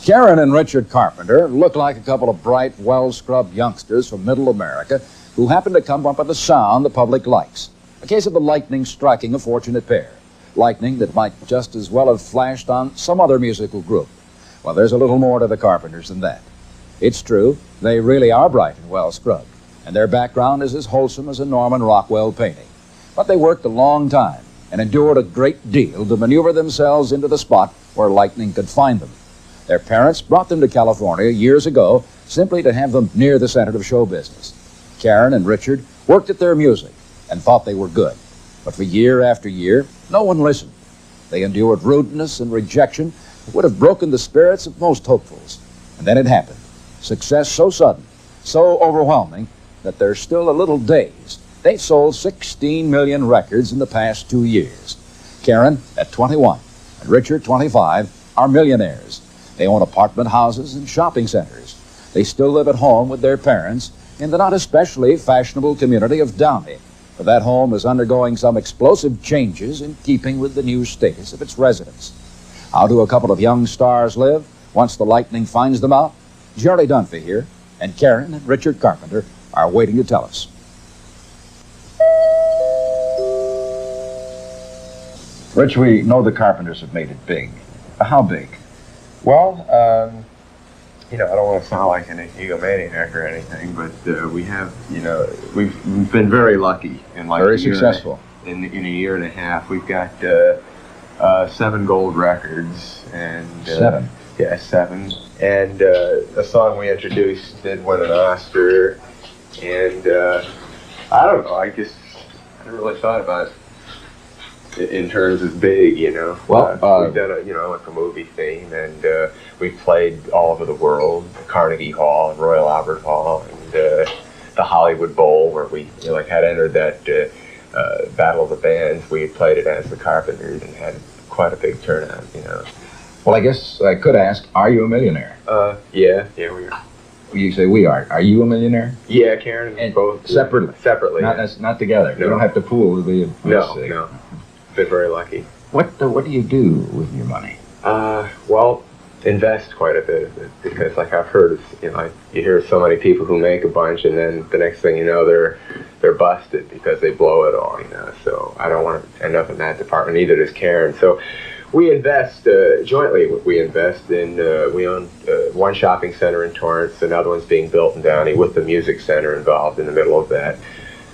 Karen and Richard Carpenter look like a couple of bright, well-scrubbed youngsters from Middle America who happen to come up with a sound the public likes. A case of the lightning striking a fortunate pair. Lightning that might just as well have flashed on some other musical group. Well, there's a little more to the Carpenters than that. It's true, they really are bright and well-scrubbed, and their background is as wholesome as a Norman Rockwell painting. But they worked a long time and endured a great deal to maneuver themselves into the spot where lightning could find them. Their parents brought them to California years ago simply to have them near the center of show business. Karen and Richard worked at their music and thought they were good. But for year after year, no one listened. They endured rudeness and rejection that would have broken the spirits of most hopefuls. And then it happened. Success so sudden, so overwhelming, that they're still a little dazed. They've sold 16 million records in the past 2 years. Karen, at 21, and Richard, 25, are millionaires. They own apartment houses and shopping centers. They still live at home with their parents in the not especially fashionable community of Dunphy. For that home is undergoing some explosive changes in keeping with the new status of its residents. How do a couple of young stars live once the lightning finds them out? Jerry Dunphy here, and Karen and Richard Carpenter are waiting to tell us. Rich, we know the Carpenters have made it big. How big? Well, I don't want to sound like an egomaniac or anything, but we have, we've been very lucky in like very successful. In a year and a half, we've got 7 gold records and 7. Yeah, 7. And a song we introduced did win an Oscar, and I don't know. I never really thought about it in terms of big, Well, we've done like a movie theme, and we've played all over the world, Carnegie Hall and Royal Albert Hall, and the Hollywood Bowl, where we had entered that Battle of the Bands. We had played it as the Carpenters and had quite a big turnout, Well, I guess I could ask, are you a millionaire? Yeah, we are. You say we are. Are you a millionaire? Yeah, Karen and both. Separately? Separately. Not together. No. You don't have to pool with the... No. Been very lucky. What do you do with your money? Well, invest quite a bit of it, because like I've heard, you hear so many people who make a bunch and then the next thing you know they're busted because they blow it all, So I don't want to end up in that department. Neither does Karen. So we invest jointly. We invest in. We own one shopping center in Torrance. Another one's being built in Downey with the music center involved in the middle of that.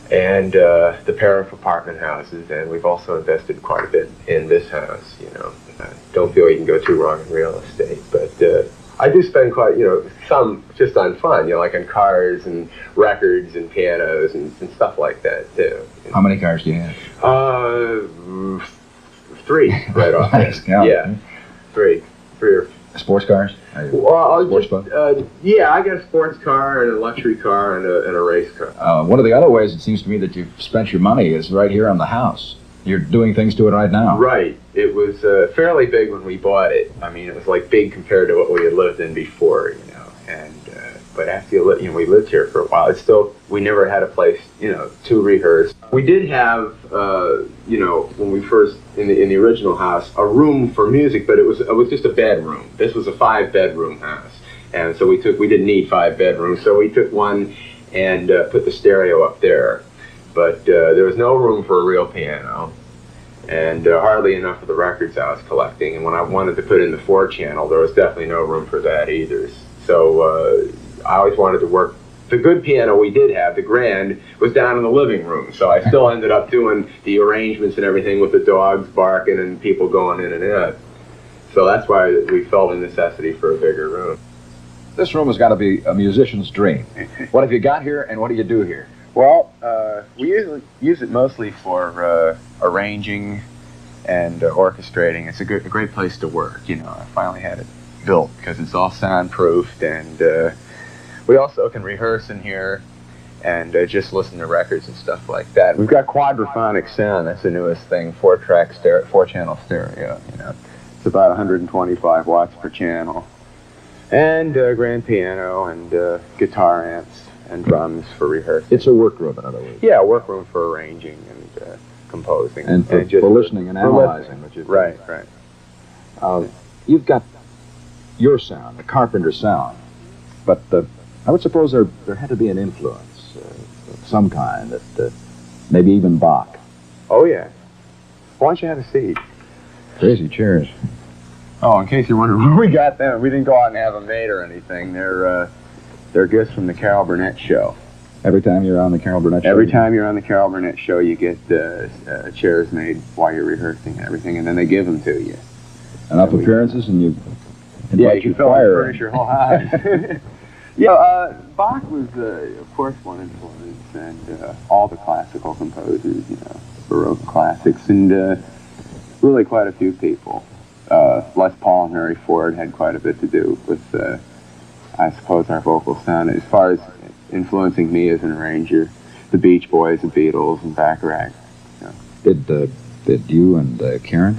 And the pair of apartment houses, and we've also invested quite a bit in this house, Don't feel you can go too wrong in real estate, but I do spend quite, some just on fun, like on cars and records and pianos and stuff like that, too. How many cars do you have? 3, right off. Nice count. Yeah, 3 or sports cars? Well, sports boat? Yeah, I got a sports car and a luxury car and a race car. One of the other ways it seems to me that you've spent your money is right here on the house. You're doing things to it right now. Right. It was fairly big when we bought it. I mean, it was like big compared to what we had lived in before, And but after we lived here for a while. It's still, we never had a place, to rehearse. We did have, when we first in the original house, a room for music, but it was just a bedroom. This was a 5-bedroom house, and so we didn't need 5 bedrooms, so we took one and put the stereo up there. But there was no room for a real piano, and hardly enough for the records I was collecting. And when I wanted to put in the 4-channel, there was definitely no room for that either. So I always wanted to work. The good piano we did have, the grand, was down in the living room. So I still ended up doing the arrangements and everything with the dogs barking and people going in and out. So that's why we felt a necessity for a bigger room. This room has got to be a musician's dream. What have you got here, and what do you do here? Well, we usually use it mostly for arranging and orchestrating. It's a great place to work. I finally had it built because it's all soundproofed, and we also can rehearse in here and just listen to records and stuff like that. We've got quadraphonic sound. That's the newest thing. 4-channel stereo. It's about 125 watts per channel, and grand piano and guitar amps and drums for rehearsing. It's a workroom, in other words. Yeah, a workroom for arranging and composing. And for listening and analyzing. Right. You've got your sound, the Carpenter sound. But I would suppose there had to be an influence of some kind, that maybe even Bach. Oh, yeah. Why don't you have a seat? Crazy chairs. Oh, in case you're wondering where we got them, we didn't go out and have them made or anything. They're gifts from the Carol Burnett show. Every time you're on the Carol Burnett show? Every time you're on the Carol Burnett show, you get chairs made while you're rehearsing and everything, and then they give them to you. Enough appearances, and you yeah, you can fill and furnish your whole house. Yeah, Bach was, of course, one influence, and all the classical composers, Baroque classics, and really quite a few people. Les Paul and Harry Ford had quite a bit to do with, I suppose, our vocal sound. As far as influencing me as an arranger, the Beach Boys, the Beatles, and Bacharach. Did you and Karen,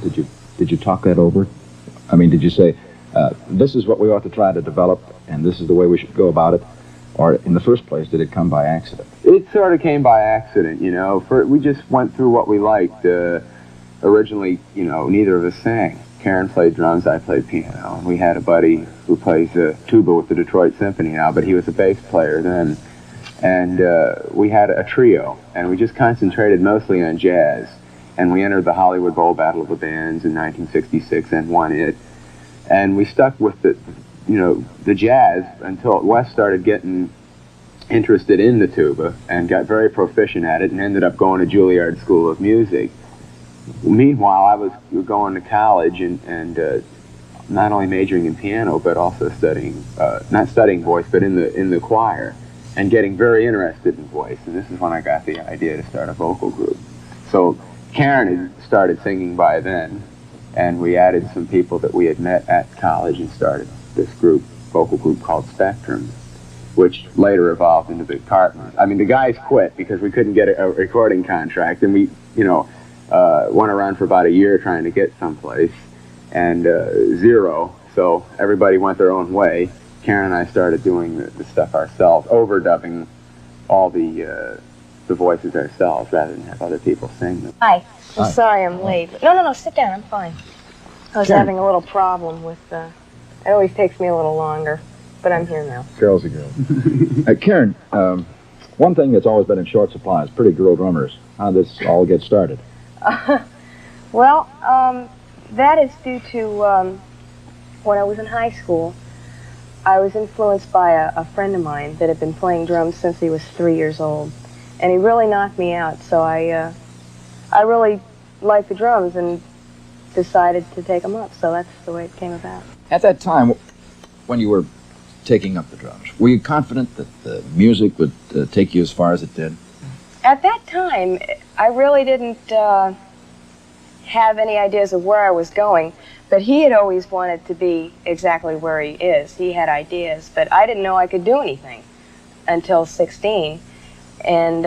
did you talk that over? I mean, did you say, this is what we ought to try to develop, and this is the way we should go about it? Or in the first place, did it come by accident? It sort of came by accident, we just went through what we liked. Originally, neither of us sang. Karen played drums, I played piano, and we had a buddy who plays tuba with the Detroit Symphony now, but he was a bass player then. And we had a trio, and we just concentrated mostly on jazz. And we entered the Hollywood Bowl Battle of the Bands in 1966 and won it. And we stuck with the jazz until Wes started getting interested in the tuba and got very proficient at it and ended up going to Juilliard School of Music. Meanwhile, I was going to college and not only majoring in piano, but also studying, not studying voice, but in the choir, and getting very interested in voice. And this is when I got the idea to start a vocal group. So Karen had started singing by then, and we added some people that we had met at college and started this vocal group called Spectrum, which later evolved into the Carpenters. I mean, the guys quit because we couldn't get a recording contract, and we, went around for about a year trying to get someplace, and zero, so everybody went their own way. Karen and I started doing the stuff ourselves, overdubbing all the voices ourselves rather than have other people sing them. Hi. I'm Hi. sorry I'm late. No, sit down. I'm fine. I was Karen. having a little problem with, it always takes me a little longer, but I'm here now. Girl's a girl. Karen, one thing that's always been in short supply is pretty girl drummers. How did this all get started? Well, that is due to when I was in high school, I was influenced by a friend of mine that had been playing drums since he was 3 years old. And he really knocked me out, so I really liked the drums and decided to take them up, so that's the way it came about. At that time, when you were taking up the drums, were you confident that the music would take you as far as it did? At that time, I really didn't have any ideas of where I was going, but he had always wanted to be exactly where he is. He had ideas, but I didn't know I could do anything until 16. And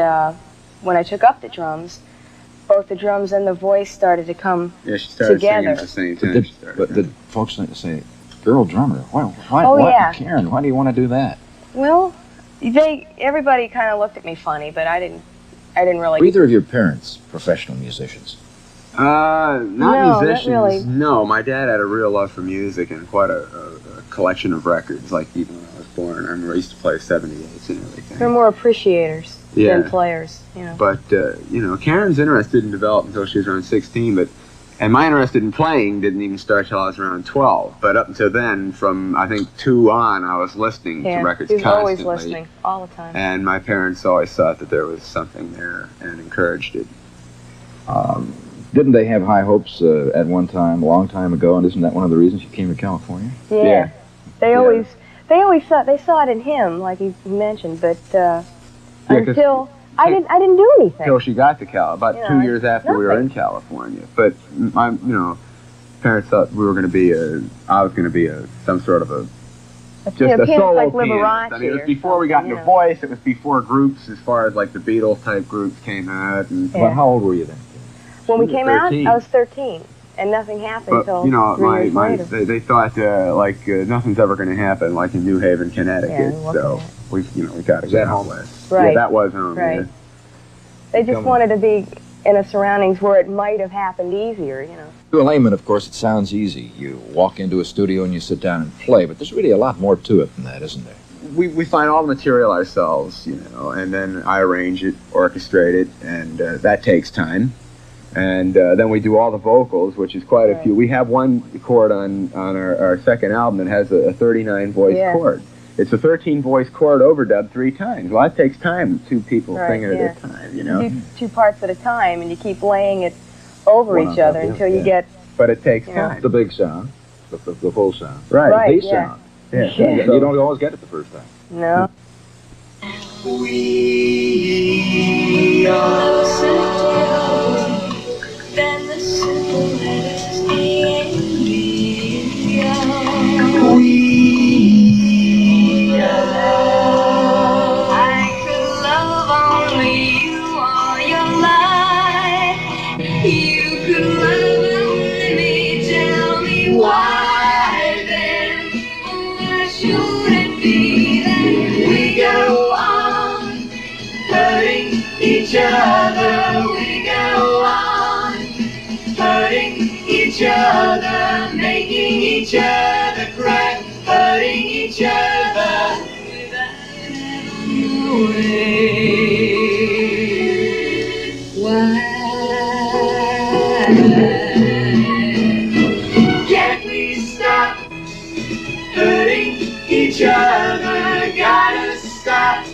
when I took up the drums, both the drums and the voice started to come Yeah, she started together. singing at the same time. But did folks say, girl drummer, why, Oh, yeah. Karen, why do you want to do that? Well, everybody kind of looked at me funny, but I didn't really. Were either of your parents professional musicians? Not No, musicians. not really. No, my dad had a real love for music and quite a collection of records. Like even when I was born, I remember I used to play 78s and everything. They're more appreciators Yeah. than players, But Karen's interest didn't develop until she was around 16. And my interest in playing didn't even start till I was around 12. But up until then, from I think 2 on, I was listening to records he was constantly. always listening, all the time. And my parents always thought that there was something there and encouraged it. Didn't they have high hopes at one time, a long time ago, and isn't that one of the reasons you came to California? Yeah. They always saw it in him, like he mentioned, but until I didn't do anything. Until she got to Cal, about 2 years after we were in nothing. California. But my, parents thought we were going to be I was going to be some sort of a pianist solo like pianist. Liberace I mean, it was or before we got something, into voice. It was before groups, as far as like the Beatles type groups came out. And, Yeah. Well, how old were you then? When we She was came 13. out, I was 13, and nothing happened But until 3 years later. they thought nothing's ever going to happen like in New Haven, Connecticut. Yeah, we so wasn't we got to Was that get home? west. Right. Yeah, that was home. Right. Yeah. They just Come wanted to be in a surroundings where it might have happened easier, you know. To a layman, of course, it sounds easy. You walk into a studio and you sit down and play, but there's really a lot more to it than that, isn't there? We find all the material ourselves, you know, and then I arrange it, orchestrate it, and that takes time. And then we do all the vocals, which is quite a few. We have one chord on our second album that has a 39-voice chord. It's a 13-voice chord overdubbed 3 times. Well, that takes time, 2 people singing at a time, you know. Two parts at a time, and you keep laying it over each other until you get... But it takes time. The big sound, the full sound. Right. The sound. Yeah. You don't always get it the first time. No. We are simpler than the simple letters A and B. We are love. I could love only you all your life. You could love only me. Tell me why then? Why should it be that we go on hurting each other? We go on hurting each other, making each other cry, hurting each other without knowing why. Can't we stop hurting each other? Gotta stop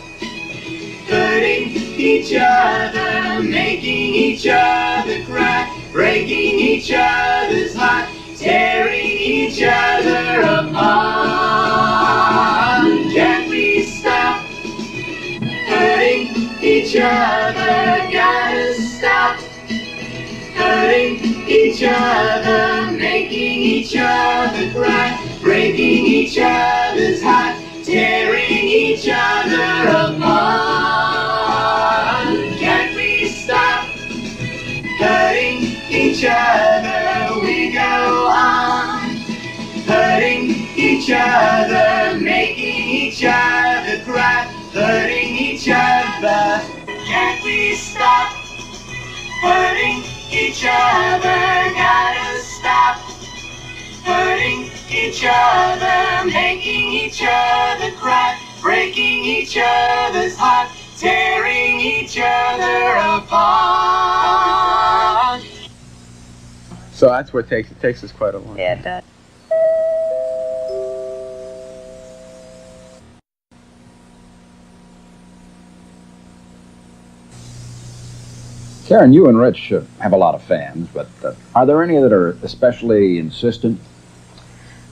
hurting each other, making each other cry, breaking each other's heart, tearing each other apart. Can't we stop hurting each other? Gotta stop hurting each other, making each other cry, breaking each other's heart, tearing each other apart. Can't we stop hurting each other? We go on hurting each other, making each other cry, hurting each other. Can't we stop hurting each other? Gotta stop hurting each other, making each other cry, breaking each other's heart, tearing each other apart. So that's what it takes us quite a long time. Yeah, it does. Karen, you and Rich have a lot of fans, but are there any that are especially insistent?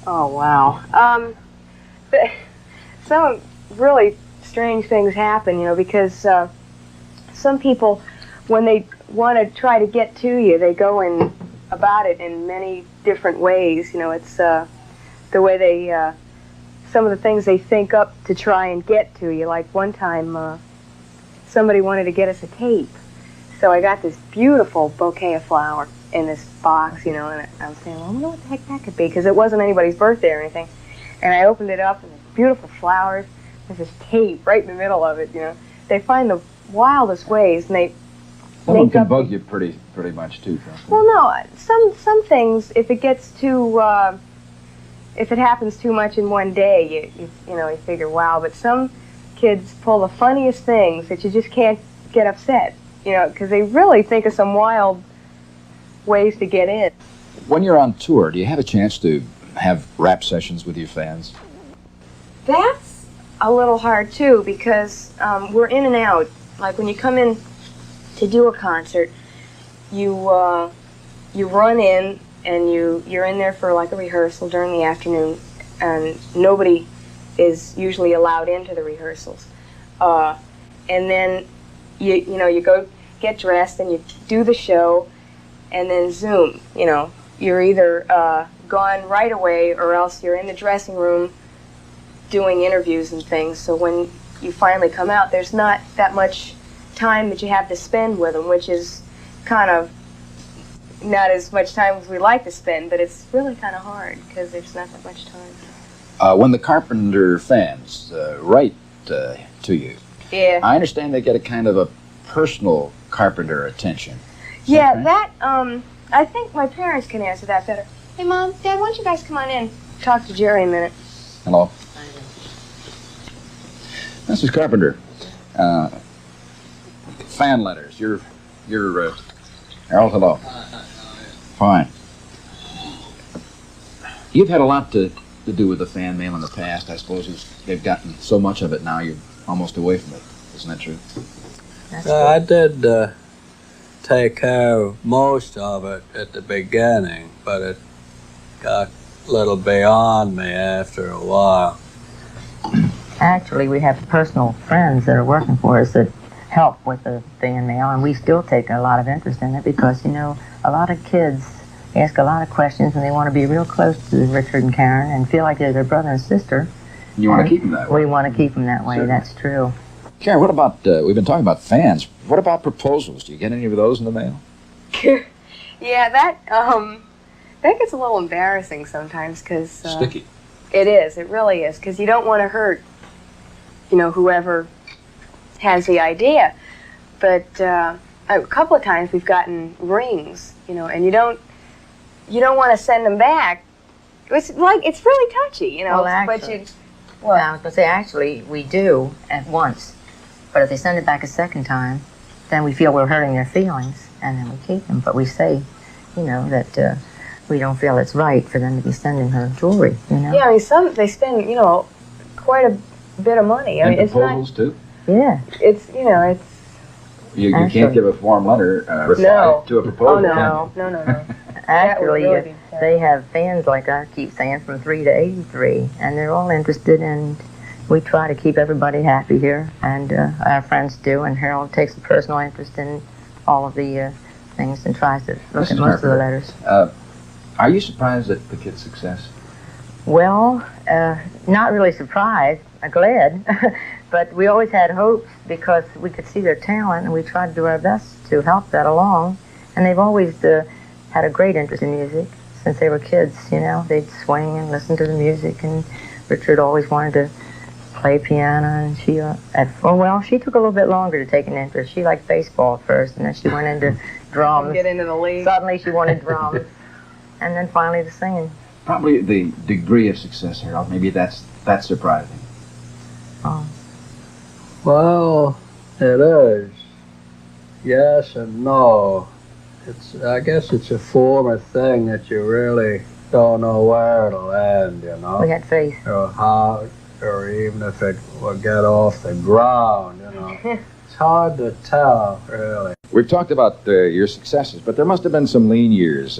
Oh, wow. Some really strange things happen, you know, because some people, when they want to try to get to you, they go in about it in many different ways. You know, it's the way they, some of the things they think up to try and get to you. Like one time, somebody wanted to get us a tape. So I got this beautiful bouquet of flowers in this box, you know, and I was saying, well, I wonder what the heck that could be, because it wasn't anybody's birthday or anything. And I opened it up, and there's beautiful flowers. There's this tape right in the middle of it, you know. They find the wildest ways, and they Some of them can bug you pretty much too, don't they? Well, no, some things, if it gets too, if it happens too much in one day, you know, you figure, wow. But some kids pull the funniest things that you just can't get upset. You know, because they really think of some wild ways to get in. When you're on tour, do you have a chance to have rap sessions with your fans? That's a little hard, too, because we're in and out. Like, when you come in to do a concert, you run in, and you're in there for, like, a rehearsal during the afternoon, and nobody is usually allowed into the rehearsals. And then, you know, you go get dressed and you do the show, and then zoom. You know, you're either gone right away, or else you're in the dressing room doing interviews and things. So when you finally come out, there's not that much time that you have to spend with them, which is kind of not as much time as we like to spend, but it's really kind of hard because there's not that much time. When the Carpenter fans write to you, Yeah. I understand they get a kind of a personal Carpenter attention. Yeah, right? that, I think my parents can answer that better. Hey, Mom, Dad, why don't you guys come on in? Talk to Jerry a minute. Hello. Mrs. Carpenter. Fan letters. You're Harold, hello. Fine. You've had a lot to do with the fan mail in the past. I suppose they've gotten so much of it now you're almost away from it. Isn't that true? I did take care of most of it at the beginning, but it got a little beyond me after a while. Actually, we have personal friends that are working for us that help with the fan mail, and we still take a lot of interest in it because, you know, a lot of kids ask a lot of questions and they want to be real close to Richard and Karen and feel like they're their brother and sister. You want to keep them that way? We want to keep them that way, Sure. That's true. Karen, what about, we've been talking about fans. What about proposals? Do you get any of those in the mail? Yeah, that gets a little embarrassing sometimes because... Sticky. It is, it really is, because you don't want to hurt, you know, whoever has the idea. But a couple of times we've gotten rings, you know, and you don't want to send them back. It's really touchy, you know. Well, actually, but you, I was going to say, actually, we do at once. But if they send it back a second time, then we feel we're hurting their feelings, and then we keep them. But we say, you know, that we don't feel it's right for them to be sending her jewelry, you know. yeah, I mean, they spend, you know, quite a bit of money. I And mean, it's proposals, not. too? Yeah. It's, you know, it's. You Actually- can't give a form letter reply No. to a proposal. Oh can you? no. Actually, That would really be they have fans, like I keep saying, from 3 to 83, and they're all interested, and we try to keep everybody happy here, and our friends do, and Harold takes a personal interest in all of the things and tries to look Mrs. at most of the Carpenter. letters. Are you surprised at the kid's success? Well, not really surprised, glad, but we always had hopes because we could see their talent, and we tried to do our best to help that along, and they've always had a great interest in music since they were kids, you know. They'd swing and listen to the music, and Richard always wanted to play piano, and she she took a little bit longer to take an interest. She liked baseball first, and then she went into drums. Get into the league. Suddenly she wanted drums, and then finally the singing. Probably the degree of success, Harold. Maybe that's surprising. Oh. Well, it is. Yes and no. I guess it's a former thing that you really don't know where it'll end, you know. We had faith. Or how, or even if it will get off the ground, you know. It's hard to tell, really. We've talked about your successes, but there must have been some lean years.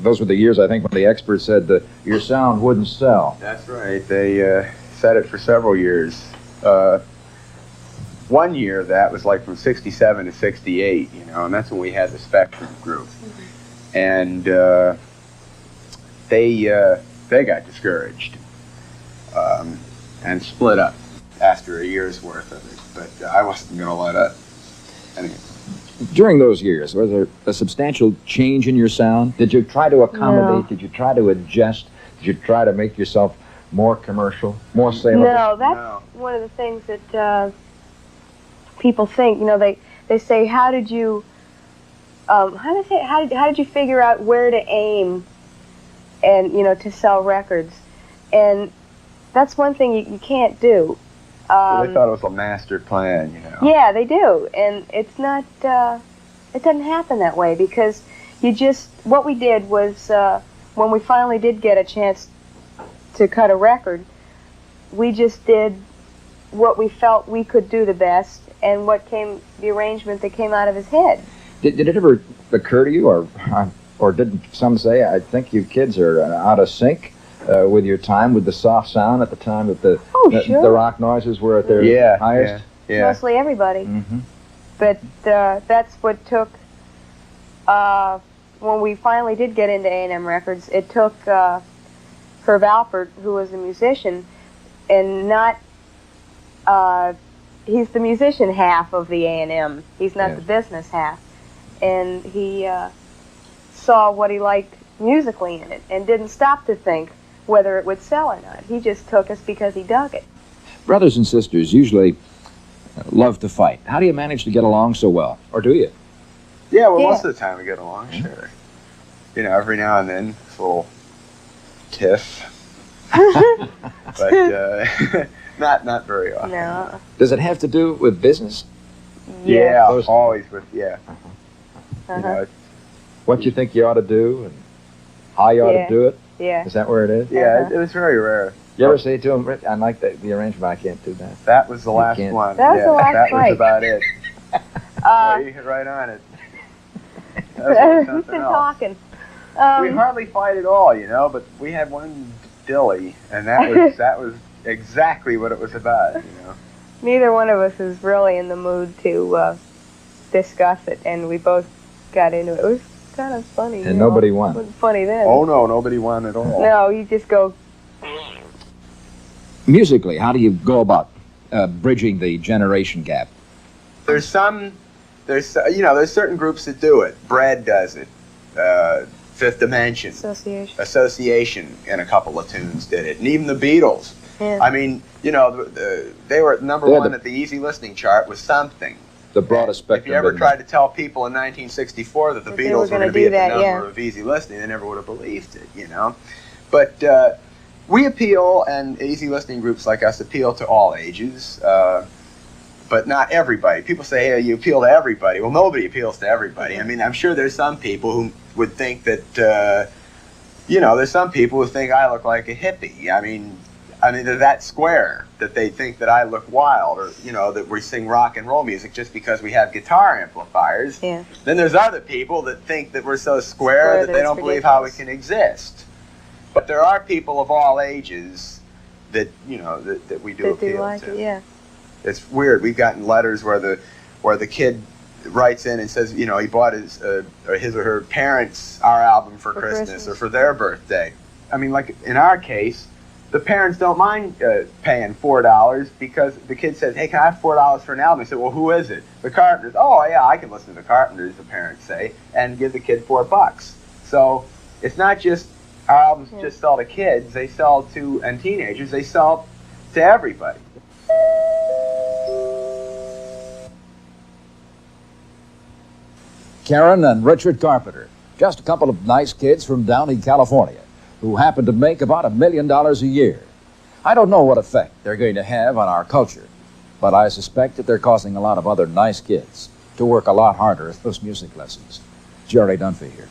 Those were the years, I think, when the experts said that your sound wouldn't sell. That's right. They said it for several years. One year that was like from 67 to 68, you know, and that's when we had the Spectrum group. And they got discouraged and split up after a year's worth of it. But I wasn't going to let it. Anyway. During those years, was there a substantial change in your sound? Did you try to accommodate? No. Did you try to adjust? Did you try to make yourself more commercial, more saleable? No, that's one of the things that people think. You know, they say, how did you figure out where to aim, and you know, to sell records, and that's one thing you can't do. So they thought it was a master plan, you know. Yeah, they do, and it's not. It doesn't happen that way because what we did was when we finally did get a chance to cut a record, we just did what we felt we could do the best and the arrangement that came out of his head. Did it ever occur to you, or did some say, I think you kids are out of sync with your time, with the soft sound at the time that the rock noises were at their highest? Yeah. Mostly everybody. Mm-hmm. But that's what took, when we finally did get into A&M Records, it took Herb Alpert, who was a musician, and not, he's the musician half of the A&M. He's not the business half. And he saw what he liked musically in it and didn't stop to think whether it would sell or not. He just took us because he dug it. Brothers and sisters usually love to fight. How do you manage to get along so well? Or do you? Yeah, well, Yeah. most of the time we get along, sure. You know, every now and then, it's a little tiff. But not very often. No. Does it have to do with business? Yeah, Those- always with, yeah. You Uh-huh. know, What you think you ought to do and how you ought Yeah. to do it? Yeah. Is that where it is? yeah, Uh-huh. it was very rare. You ever say to him, "Rick, I like the arrangement, I can't do that." That was the last can't- one. That was yeah, the last that fight. was about it. Uh, You hit right on it. That was who's something been else. talking? We hardly fight at all, you know, but we had one dilly, and that was exactly what it was about, you know. Neither one of us was really in the mood to discuss it, and we both got into it. It was kind of funny. And nobody won. It wasn't funny then. Oh no, nobody won at all. No, you just go. Musically, how do you go about bridging the generation gap? There's certain groups that do it. Bread does it. Fifth Dimension, Association. Association, and a couple of tunes did it, and even the Beatles. Yeah. I mean, you know, they were number They're one the- at the easy listening chart was something. The broadest If spectrum. you ever didn't tried to tell people in 1964 that the That they Beatles were were gonna going to be do at the that, number yeah. of easy listening, they never would have believed it, you know. But we appeal, and easy listening groups like us appeal to all ages, but not everybody. People say, hey, you appeal to everybody. Well, nobody appeals to everybody. I mean, I'm sure there's some people who would think that, there's some people who think I look like a hippie. I mean, they're that square that they think that I look wild, or, you know, that we sing rock and roll music just because we have guitar amplifiers. Yeah. Then there's other people that think that we're so square that that they it's don't believe how we ridiculous. can exist. But there are people of all ages that, you know, that we do That appeal do like to. it, yeah. It's weird. We've gotten letters where the kid writes in and says, you know, he bought his or her parents our album for Christmas or for their birthday. I mean, like in our case, the parents don't mind paying $4 because the kid says, hey, can I have $4 for an album? They say, well, who is it? The Carpenters. Oh, yeah, I can listen to the Carpenters, the parents say, and give the kid $4. So it's not just our albums just sell to kids. They sell to, and teenagers, they sell to everybody. Karen and Richard Carpenter, just a couple of nice kids from Downey, California, who happen to make about $1 million a year. I don't know what effect they're going to have on our culture, but I suspect that they're causing a lot of other nice kids to work a lot harder at those music lessons. Jerry Dunphy here.